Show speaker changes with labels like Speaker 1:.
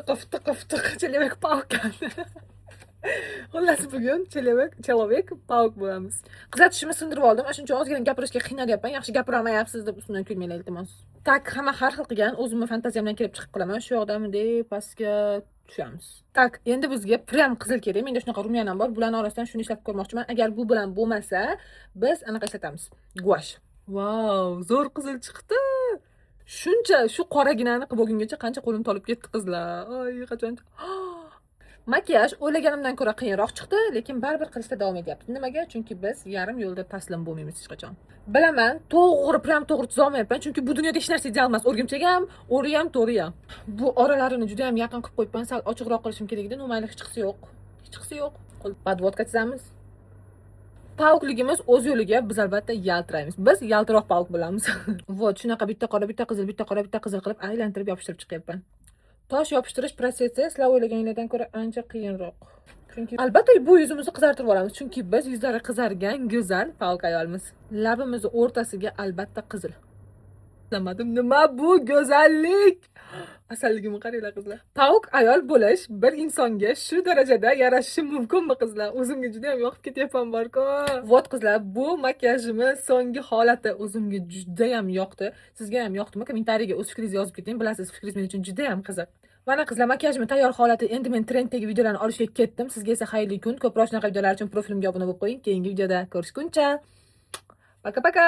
Speaker 1: Fıtık Çelebek Pauk geldi. Xullas bugun Çelebek Pauk bo'lamiz. Qizlar tushimni sindirib oldim. Shuncha ozgina gapirishga qiynalyapman. Yaxshi gapirolmayapsiz deb ustidan kulmanglar iltimos. Tak, hamma har xil qilgan, o'zimni fantaziyamdan kelib chiqib qilaman. Shu yoqdan bunday pastga tushamiz. Tak, endi bizga prям qizil kerak. Menda shunaqa rumyanam bor. Bularning orasidan shuni ishlab ko'rmoqchiman. Agar bu bilan bo'lmasa, biz anaqa ishlatamiz. Guash. Wow, zo'r qizil chiqdi. Shuncha shu qoraginani qilib bo'lgungacha qancha qo'lim tolib ketdi qizlar. Ay, qachon. Makiyaj o'ylaganimdan ko'ra qiyinroq chiqdi, lekin baribir qilishda davom etyapti. Nimaga? Chunki biz yarim yo'lda taslim bo'lmaymiz hech qachon. Bilaman, to'g'ri chiza olmayapman, chunki bu dunyoda hech narsa ideal emas. O'rgimchak ham, o'ri ham, to'ri ham. Bu oralarini juda ham yaqin qilib qo'yibman. Sal ochiqroq qilishim kerak edi. Mayli, hech qisi yo'q. Hech qisi yo'q. Podvodka chizamiz. Paukligimiz o'z yo'liga biz albatta yaltiraymiz. Biz yaltiroq pauk bo'lamiz. Vot, shunaqa bitta qora, bitta qizil, bitta qora, bitta qizil qilib aylantirib yopishtirib chiqyapman. Tosh yopishtirish prosessi sizlar o'ylaganinglardan ko'ra ancha qiyinroq. Chunki albatta bu yuzimizni qizartirib olamiz, chunki biz yuzlari qizargan go'zal pauk ayolmiz. Labimizni o'rtasiga albatta qizil. Bilmadim, nima bu go'zallik? Asalligimni qaranglar qizlar. Pauk ayol bo'lish bir insonga shu darajada yarashishi mumkinmi qizlar? O'zimga juda ham yoqib ketyapman borku. Vot qizlar, bu makiyajimiz so'nggi holati o'zimga juda ham yoqdi. Sizga ham yoqdimi? Kommentariyaga o'z fikringizni yozib keting. Bilasiz, fikringiz men uchun juda ham qiziq. Mana qizlar, makiyajim tayyor holati. Endi men trenddagi videolarni olishga ketdim. Sizga esa xayrli kun. Ko'proq shunaqa videolar uchun profilimga obuna bo'lib qo'ying. Keyingi videoda ko'rishguncha. Paka paka.